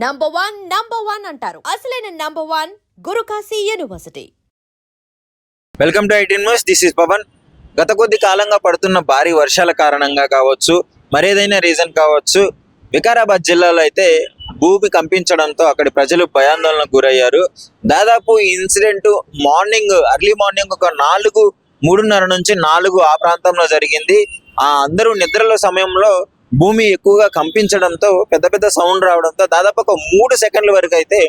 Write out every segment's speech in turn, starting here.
Number one అంటారు. అసలైన number one Guru Kashi university. Welcome to 18 news. This is Pavan. గత కొద్ది కాలంగా పడుతున్న భారీ వర్షాల కారణంగా కావచ్చు, మరేదైనా రీజన్ కావచ్చు, వికారాబాద్ జిల్లాలో అయితే భూమి కంపించడంతో అక్కడి ప్రజలు భయాందోళనకు గురయ్యారు. దాదాపు ఈ ఇన్సిడెంట్ ఎర్లీ మార్నింగ్ ఒక 3:30 నుంచి 4 ఆ ప్రాంతంలో జరిగింది. అందరూ నిద్రలో సమయంలో భూమి ఎక్కువగా కంపించడంతో పెద్ద సౌండ్ రావడంతో దాదాపు ఒక 3 సెకండ్ల వరకు అయితే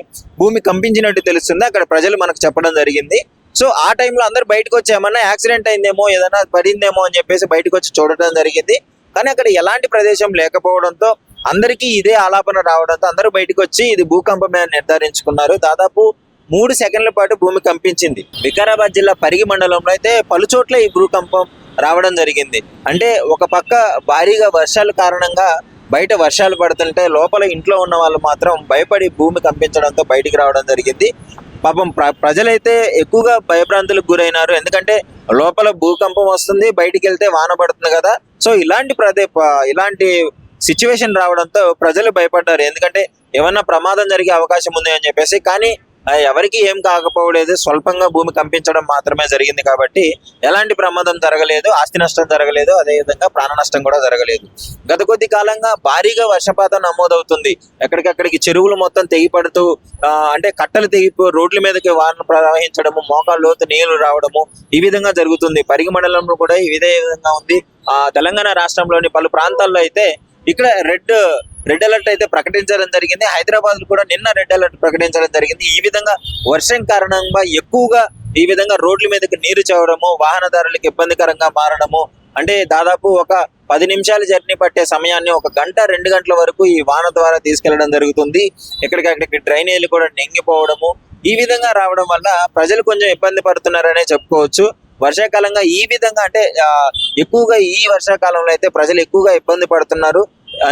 భూమి కంపించినట్టు తెలుస్తుంది. అక్కడ ప్రజలు మనకు చెప్పడం జరిగింది. సో ఆ టైంలో అందరు బయటకు వచ్చి ఏమన్నా యాక్సిడెంట్ అయిందేమో, ఏదైనా పడిందేమో అని చెప్పేసి బయటకు వచ్చి చూడటం జరిగింది. కానీ అక్కడ ఎలాంటి ప్రదేశం లేకపోవడంతో అందరికీ ఇదే ఆలాపన రావడంతో అందరూ బయటకు వచ్చి ఇది భూకంపమే అని నిర్ధారించుకున్నారు. దాదాపు 3 సెకండ్ల పాటు భూమి కంపించింది. వికారాబాద్ జిల్లా పరిగి మండలంలో అయితే పలుచోట్ల ఈ భూకంపం రావడం జరిగింది. అంటే ఒక పక్క భారీగా వర్షాల కారణంగా బయట వర్షాలు పడుతుంటే లోపల ఇంట్లో ఉన్న వాళ్ళు మాత్రం భయపడి భూమి కంపించడంతో బయటికి రావడం జరిగింది. పాపం ప్రజలైతే ఎక్కువగా భయభ్రాంతులకు గురైనారు. ఎందుకంటే లోపల భూకంపం వస్తుంది, బయటికి వెళ్తే వాన పడుతుంది కదా. సో ఇలాంటి సిచ్యువేషన్ రావడంతో ప్రజలు భయపడ్డారు. ఎందుకంటే ఏమన్నా ప్రమాదం జరిగే అవకాశం ఉంది అని చెప్పేసి. కానీ ఎవరికి ఏం కాకపోలేదు, స్వల్పంగా భూమి కంపించడం మాత్రమే జరిగింది కాబట్టి ఎలాంటి ప్రమాదం జరగలేదు, ఆస్తి నష్టం జరగలేదు, అదేవిధంగా ప్రాణ నష్టం కూడా జరగలేదు. గత కొద్ది కాలంగా భారీగా వర్షపాతం నమోదవుతుంది. ఎక్కడికక్కడికి చెరువులు మొత్తం తెగిపడుతూ అంటే కట్టలు తెగిపో రోడ్ల మీదకి వాన ప్రవహించడము, మోకాళ్ళ లోతు నీళ్లు రావడము, ఈ విధంగా జరుగుతుంది. పరిగి మండలంలో కూడా ఇదే విధంగా ఉంది. తెలంగాణ రాష్ట్రంలోని పలు ప్రాంతాల్లో అయితే ఇక్కడ రెడ్ అలర్ట్ అయితే ప్రకటించడం జరిగింది. హైదరాబాద్ లో కూడా నిన్న రెడ్ అలర్ట్ ప్రకటించడం జరిగింది. ఈ విధంగా వర్షం కారణంగా ఎక్కువగా ఈ విధంగా రోడ్ల మీదకి నీరు చేరడము, వాహనదారులకు ఇబ్బందికరంగా మారడము, అంటే దాదాపు ఒక 10 నిమిషాల జర్నీ పట్టే సమయాన్ని 1 గంట 2 గంటల వరకు ఈ వాన ద్వారా తీసుకెళ్లడం జరుగుతుంది. ఎక్కడికక్కడికి డ్రైనేజీలు కూడా నింగిపోవడము, ఈ విధంగా రావడం వల్ల ప్రజలు కొంచెం ఇబ్బంది పడుతున్నారనే చెప్పుకోవచ్చు. వర్షాకాలంగా ఈ విధంగా అంటే ఎక్కువగా ఈ వర్షాకాలంలో అయితే ప్రజలు ఎక్కువగా ఇబ్బంది పడుతున్నారు.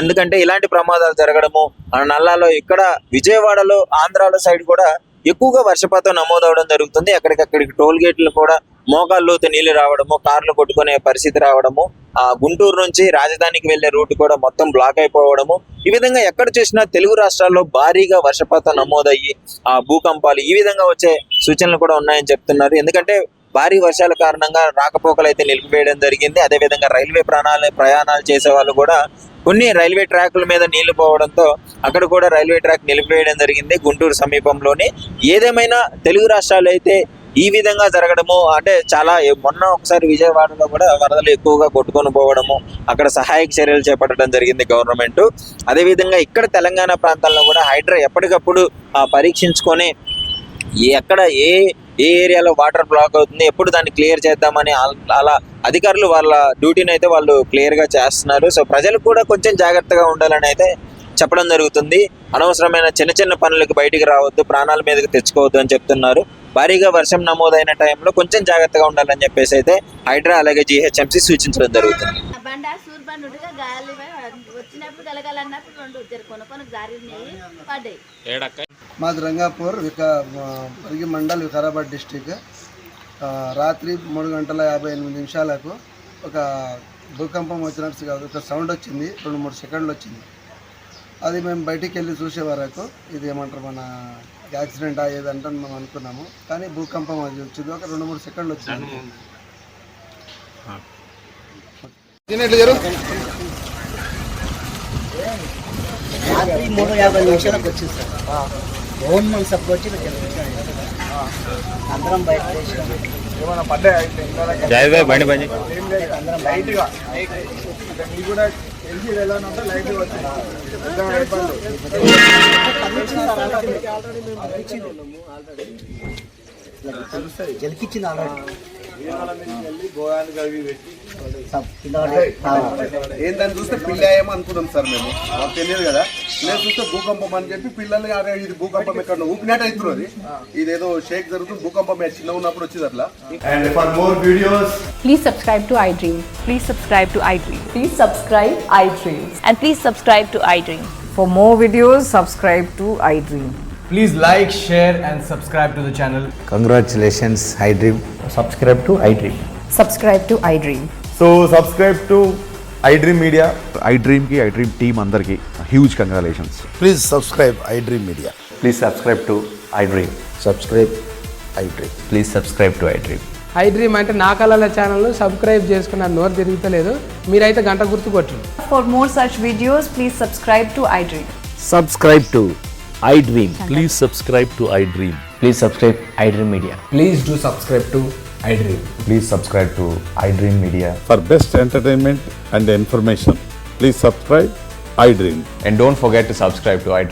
ఎందుకంటే ఇలాంటి ప్రమాదాలు జరగడము, నల్లాలో ఇక్కడ విజయవాడలో ఆంధ్రాలో సైడ్ కూడా ఎక్కువగా వర్షపాతం నమోదవడం జరుగుతుంది. ఎక్కడికక్కడికి టోల్ గేట్లు కూడా మోకాళ్ళలోతు నీళ్లు రావడము, కార్లు కొట్టుకునే పరిస్థితి రావడము, గుంటూరు నుంచి రాజధానికి వెళ్లే రూట్ కూడా మొత్తం బ్లాక్ అయిపోవడము, ఈ విధంగా ఎక్కడ చూసినా తెలుగు రాష్ట్రాల్లో భారీగా వర్షపాతం నమోదయ్యి భూకంపాలు ఈ విధంగా వచ్చే సూచనలు కూడా ఉన్నాయని చెప్తున్నారు. ఎందుకంటే భారీ వర్షాల కారణంగా రాకపోకలు అయితే నిలిపివేయడం జరిగింది. అదేవిధంగా రైల్వే ప్రయాణాలు చేసే వాళ్ళు కూడా కొన్ని రైల్వే ట్రాక్ల మీద నీళ్లు పోవడంతో అక్కడ కూడా రైల్వే ట్రాక్ నిలిపివేయడం జరిగింది గుంటూరు సమీపంలోని. ఏదేమైనా తెలుగు రాష్ట్రాలు అయితే ఈ విధంగా జరగడము అంటే చాలా మొన్న ఒకసారి విజయవాడలో కూడా వరదలు ఎక్కువగా కొట్టుకొని పోవడము, అక్కడ సహాయక చర్యలు చేపట్టడం జరిగింది గవర్నమెంట్. అదేవిధంగా ఇక్కడ తెలంగాణ ప్రాంతాల్లో కూడా హైడ్రా ఎప్పటికప్పుడు పరీక్షించుకొని ఎక్కడ ఏ ఏరియాలో వాటర్ బ్లాక్ అవుతుంది, ఎప్పుడు దాన్ని క్లియర్ చేద్దామని అలా అధికారులు వాళ్ళ డ్యూటీని అయితే వాళ్ళు క్లియర్ గా చేస్తున్నారు. సో ప్రజలు కూడా కొంచెం జాగ్రత్తగా ఉండాలని అయితే చెప్పడం జరుగుతుంది. అనవసరమైన చిన్న పనులకు బయటికి రావద్దు, ప్రాణాల మీదకి తెచ్చుకోవద్దు అని చెప్తున్నారు. భారీగా వర్షం నమోదైన టైంలో కొంచెం జాగ్రత్తగా ఉండాలని చెప్పేసి అయితే హైడ్రా అలాగే GHMC సూచించడం జరుగుతుంది. మాది రంగాపూర్ పరిగి మండల్ వికారాబాద్ డిస్టిక్. రాత్రి 3:58 ఒక భూకంపం వచ్చినట్టు కాదు, ఒక సౌండ్ వచ్చింది. 2-3 సెకండ్లు వచ్చింది. అది మేము బయటికి వెళ్ళి చూసే వరకు ఇది ఏమంటారు మన యాక్సిడెంట్ అయ్యేదంటే మేము అనుకున్నాము. కానీ భూకంపం అది వచ్చింది, ఒక 2-3 సెకండ్లు వచ్చింది. రాత్రి 3:50 వచ్చింది సార్. ఫోన్ మన సబ్బు వచ్చి అందరం బయట జలికిచ్చింది ఆల్రెడీ. ఏంటని చూస్తే పిల్లాయేమో అనుకున్నాం సార్. మాకు తెలియదు కదా. నేను చూస్తే భూకంపం అని చెప్పి పిల్లల్ని ఇది భూకంపం ఎక్కడ ఊపినట్టు అవుతున్నది, ఇదేదో షేక్ జరుగుతుంది, భూకంపం చిన్న ఉన్నప్పుడు వచ్చింది అట్లా. And for more videos, please subscribe to iDream. Please subscribe to iDream. Please subscribe iDream. And please subscribe to iDream. For more videos, subscribe to iDream. please like, share and subscribe to the channel. Congratulations, iDream. Subscribe to iDream. Subscribe to iDream. So subscribe to iDream Media. iDream team అందరికి huge congratulations. Please subscribe iDream Media. Please subscribe to iDream. Subscribe iDream. Please subscribe to iDream. I dream అంటే నా కళల ఛానల్ను subscribe చేసుకున్న నోరు తిరుగుతలేదు, మీరైతే గంట గుర్తు కొట్టండి. For more such videos, please subscribe to iDream. Subscribe to iDream. Please subscribe to iDream. Please subscribe iDream Media. Please do subscribe to iDream. Please subscribe to iDream Media. For best entertainment and information, please subscribe iDream. And don't forget to subscribe to iDream.